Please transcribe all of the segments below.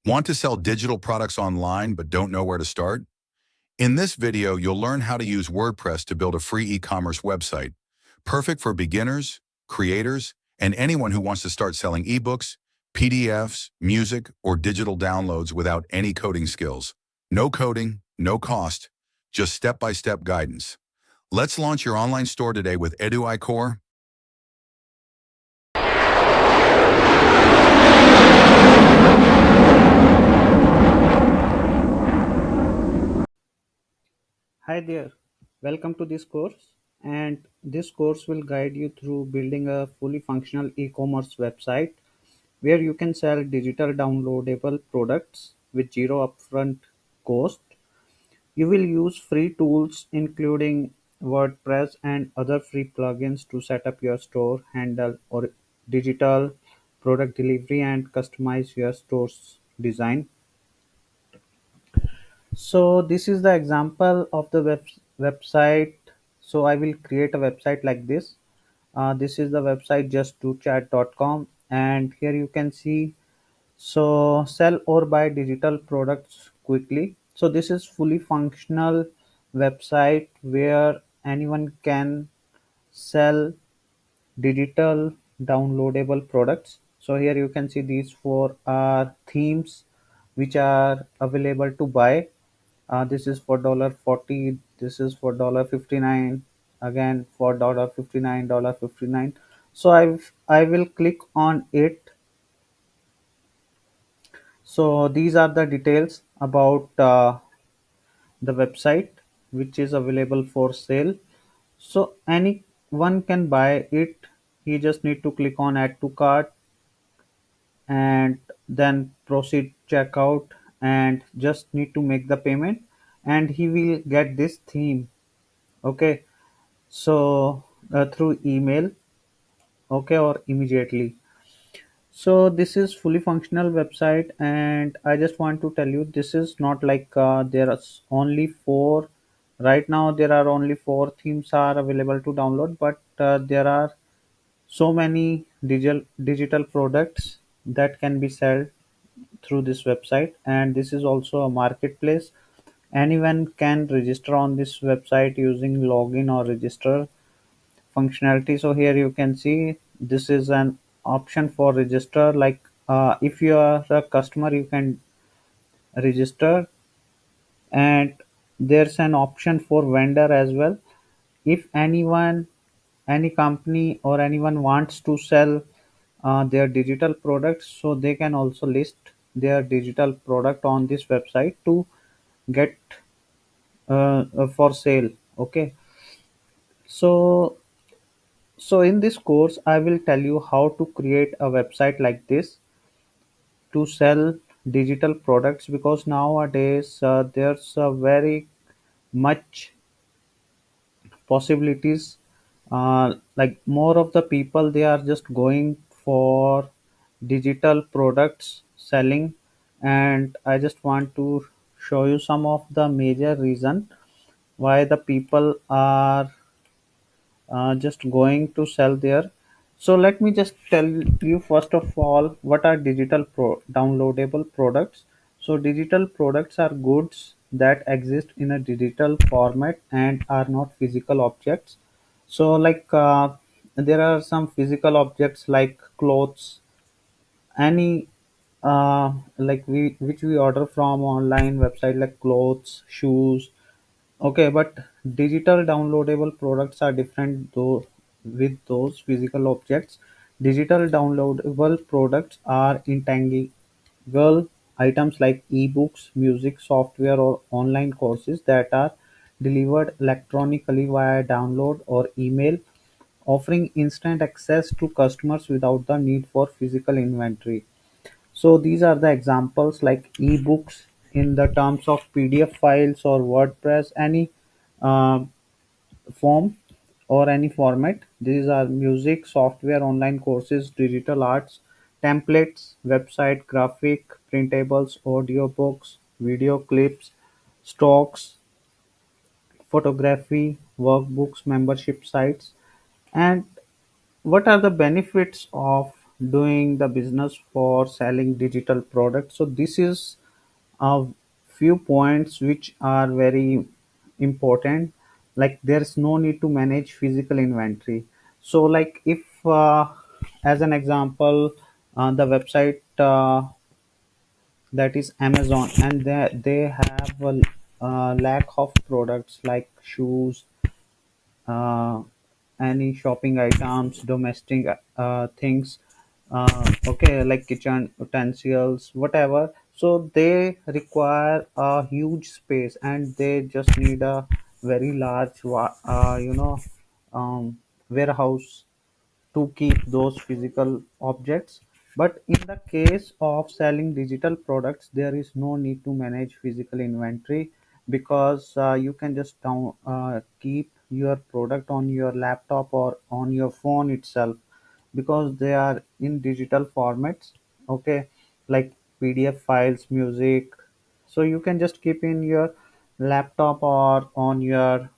Want to sell digital products online but don't know where to start? In this video, you'll learn how to use WordPress to build a free e-commerce website, perfect for beginners, creators, and anyone who wants to start selling ebooks, PDFs, music, or digital downloads without any coding skills. No coding, no cost, just step-by-step guidance. Let's launch your online store today with EduAiCore. Hi there, welcome to this course. And this course will guide you through building a fully functional e-commerce website where you can sell digital downloadable products with zero upfront cost. You will use free tools including WordPress and other free plugins to set up your store, handle or digital product delivery, and customize your store's design. So this is the example of the website. So I will create a website like this. This is the website justdochat.com, and here you can see, so sell or buy digital products quickly. So this is fully functional website where anyone can sell digital downloadable products. So here you can see these four are themes which are available to buy. This is for $40, this is for $59, again for $59, $59. So I will click on it. So these are the details about the website which is available for sale. So anyone can buy it. He just need to click on add to cart and then proceed checkout and just need to make the payment, and he will get this theme. Okay, so through email, okay, or immediately. So this is fully functional website, and I just want to tell you this is not like there are only four. Right now there are only four themes are available to download, but there are so many digital products that can be sold through this website, and this is also a marketplace. Anyone can register on this website using login or register functionality. So here you can see this is an option for register, like if you are a customer you can register, and there's an option for vendor as well. If anyone, any company or anyone wants to sell their digital products, so they can also list their digital product on this website to get for sale. Okay, so in this course I will tell you how to create a website like this to sell digital products, because nowadays there's a very much possibilities. Like more of the people, they are just going for digital products selling, and I just want to show you some of the major reason why the people are just going to sell there. So let me just tell you first of all what are downloadable products. So digital products are goods that exist in a digital format and are not physical objects. So like there are some physical objects like clothes, any like we which we order from online website like clothes, shoes. Okay, but digital downloadable products are different though with those physical objects. Digital downloadable products are intangible items like ebooks, music, software, or online courses that are delivered electronically via download or email, offering instant access to customers without the need for physical inventory. So these are the examples like ebooks in the terms of PDF files or WordPress, any uh, form or any format. These are music, software, online courses, digital arts, templates, website, graphic, printables, audiobooks, video clips, stocks, photography, workbooks, membership sites. And what are the benefits of doing the business for selling digital products. So this is a few points which are very important. Like there's no need to manage physical inventory. So like if as an example, the website that is Amazon, and they have a lack of products like shoes, uh, any shopping items, domestic things, okay, like kitchen utensils, whatever. So they require a huge space, and they just need a very large, warehouse to keep those physical objects. But in the case of selling digital products, there is no need to manage physical inventory, because you can just keep your product on your laptop or on your phone itself, because they are in digital formats, okay, like PDF files, music. So you can just keep in your laptop or on your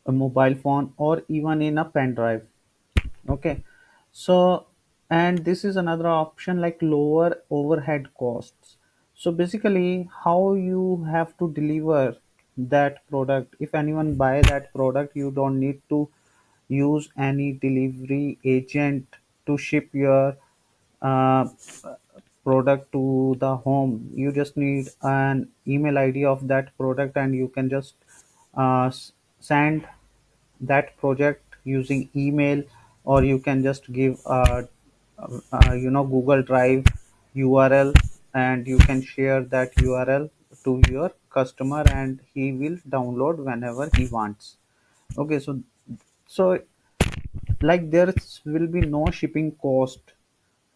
mobile phone, or even in a pen drive. Okay. So, and this is another option, like lower overhead costs. So basically, how you have to deliver that product. If anyone buy that product, you don't need to use any delivery agent to ship your uh, product to the home. You just need an email ID of that product, and you can just send that project using email, or you can just give Google Drive URL, and you can share that URL to your customer, and he will download whenever he wants. Okay, so like there will be no shipping cost,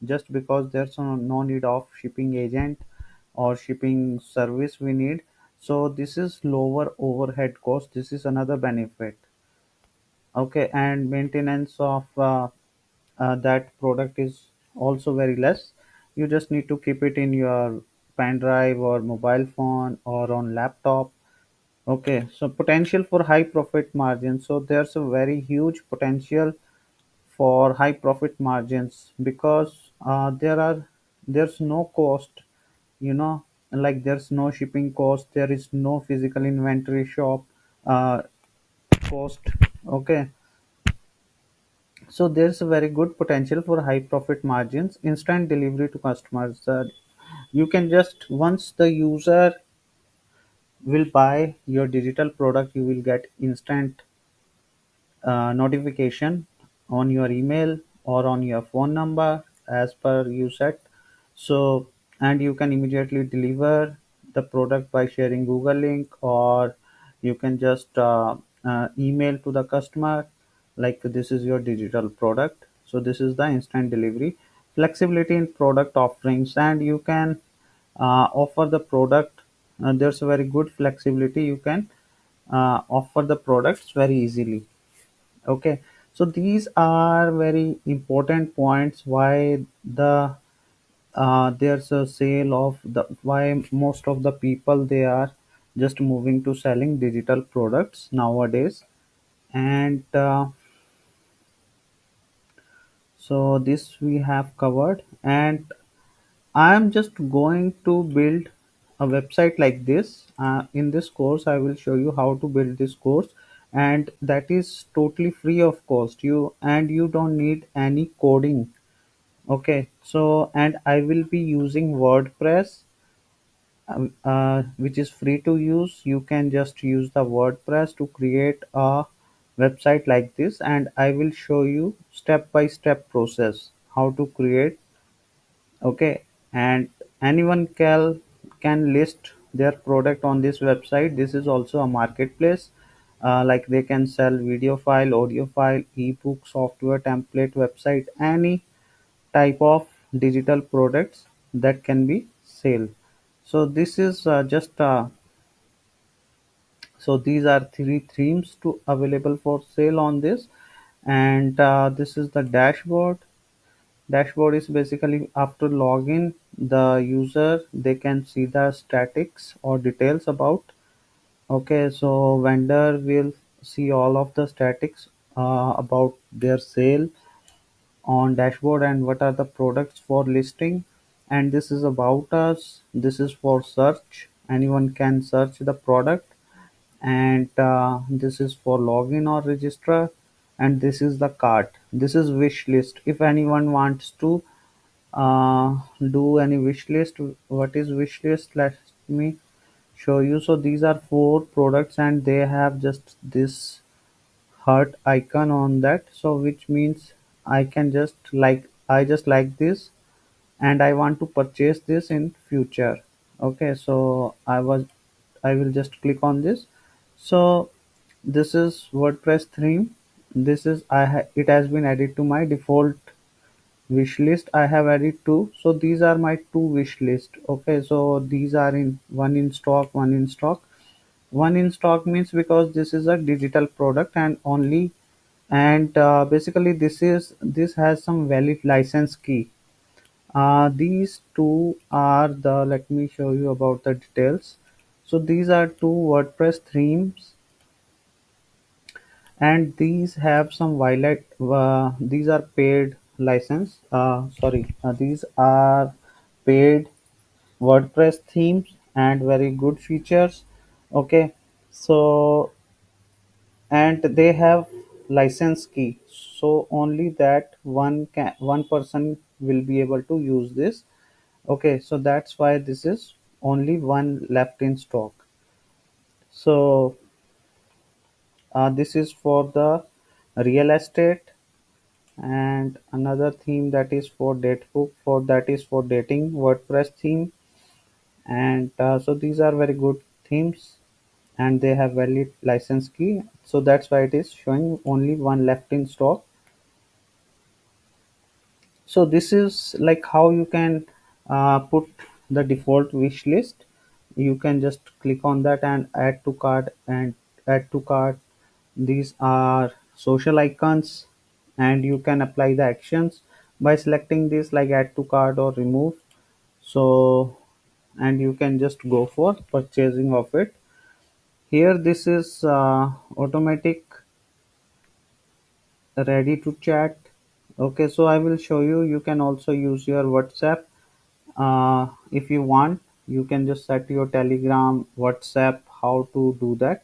just because there's no need of shipping agent or shipping service we need. So this is lower overhead cost, this is another benefit. Okay, and maintenance of that product is also very less. You just need to keep it in your pen drive or mobile phone or on laptop. Okay, so potential for high profit margin. So there's a very huge potential for high profit margins, because there's no cost, you know, like there's no shipping cost, there is no physical inventory shop uh, cost. Okay, so there's a very good potential for high profit margins, instant delivery to customers. You can just, once the user will buy your digital product, you will get instant notification on your email or on your phone number as per you set. So, and you can immediately deliver the product by sharing Google link, or you can just email to the customer like this is your digital product. So this is the instant delivery. Flexibility in product offerings, and you can offer the product. There's a very good flexibility, you can offer the products very easily. Okay, so these are very important points why there's a sale of the, why most of the people they are just moving to selling digital products nowadays. And so this we have covered, and I'm just going to build a website like this. In this course, I will show you how to build this course, and that is totally free of cost. You don't need any coding. Okay, so and I will be using WordPress, which is free to use. You can just use the WordPress to create a website like this, and I will show you step by step process how to create. Okay, and anyone can list their product on this website. This is also a marketplace. Like they can sell video file, audio file, ebook, software, template, website, any type of digital products that can be sold. So this is just so these are three themes to available for sale on this. And this is the dashboard. Dashboard is basically after login, the user they can see the statics or details about. Okay, so vendor will see all of the statics about their sale on dashboard and what are the products for listing, and this is about us. This is for search, anyone can search the product, and this is for login or register, and this is the cart. This is wish list. If anyone wants to do any wish list, what is wish list, let me show you. So these are four products and they have just this heart icon on that, so which means I can just like, I just like this and I want to purchase this in future. Okay, so I will just click on this. So this is WordPress theme. This is it has been added to my default wish list. I have added two, so these are my two wish list. Okay, so these are in one in stock, one in stock. One in stock means because this is a digital product and only, and basically this has some valid license key. These two are the, let me show you about the details. So these are two WordPress themes and these have some violet, these are paid license, these are paid WordPress themes and very good features. Okay, so and they have license key, so only that one person will be able to use this. Okay, so that's why this is only one left in stock. So this is for the real estate, and another theme that is for datebook, for that is for dating WordPress theme. And so these are very good themes and they have valid license key, so that's why it is showing only one left in stock. So this is like how you can put the default wish list. You can just click on that and add to cart and add to cart. These are social icons and you can apply the actions by selecting this, like add to cart or remove. So and you can just go for purchasing of it. Here this is automatic ready to chat. Okay, so I will show you. You can also use your WhatsApp. If you want, you can just set your Telegram, WhatsApp, how to do that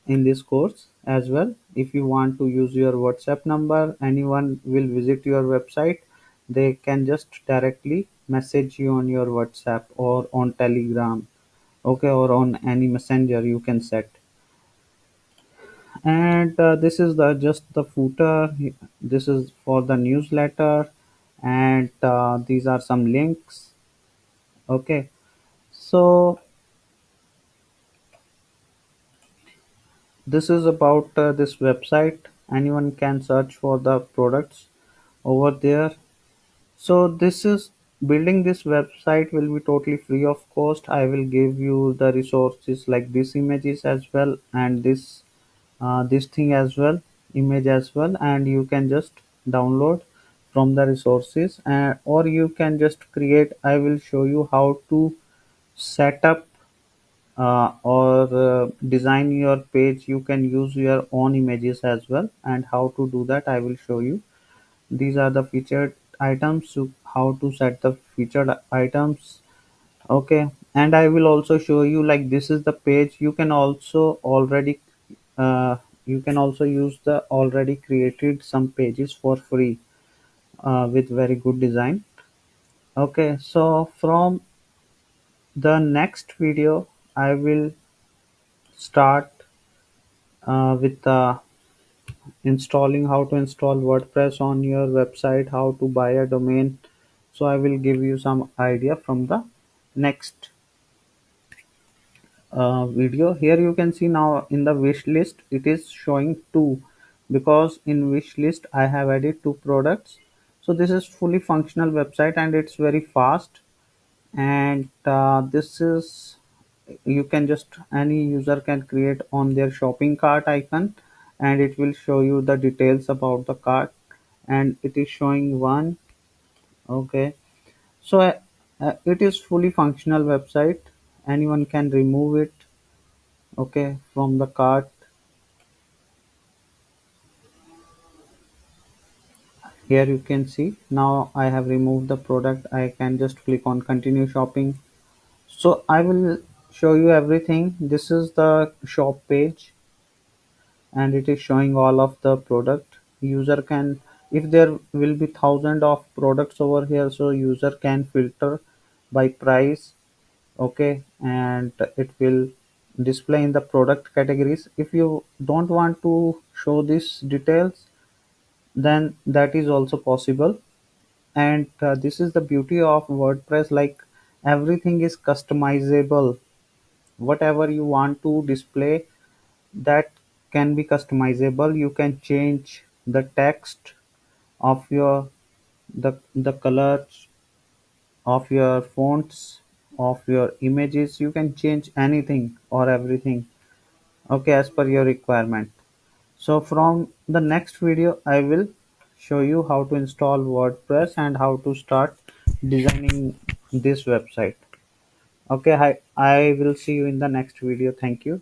in this course as well. If you want to use your WhatsApp number, anyone will visit your website, they can just directly message you on your WhatsApp or on Telegram. Okay, or on any messenger you can set. And this is the just the footer. This is for the newsletter, and these are some links. Okay, so this is about this website. Anyone can search for the products over there. So this is, building this website will be totally free of cost. I will give you the resources like this images as well, and this thing as well, image as well, and you can just download from the resources, and or you can just create. I will show you how to set up or design your page. You can use your own images as well, and how to do that I will show you. These are the featured items, so how to set the featured items. Okay, and I will also show you, like this is the page. You can also already you can also use the already created some pages for free with very good design. Okay, so from the next video I will start with installing, how to install WordPress on your website, how to buy a domain. So I will give you some idea from the next video. Here you can see now in the wish list it is showing two, because in wish list I have added two products. So this is fully functional website and it's very fast. And this is, you can just, any user can create on their shopping cart icon and it will show you the details about the cart, and it is showing one. Okay, so it is fully functional website. Anyone can remove it, okay, from the cart. Here you can see now I have removed the product. I can just click on continue shopping. So I will show you everything. This is the shop page and it is showing all of the product. User can, if there will be thousand of products over here, so user can filter by price. Okay, and it will display in the product categories. If you don't want to show these details, then that is also possible. And this is the beauty of WordPress, like everything is customizable. Whatever you want to display, that can be customizable. You can change the text of your, the colors of your fonts, of your images. You can change anything or everything, okay, as per your requirement. So from the next video I will show you how to install WordPress and how to start designing this website. Okay, I will see you in the next video. Thank you.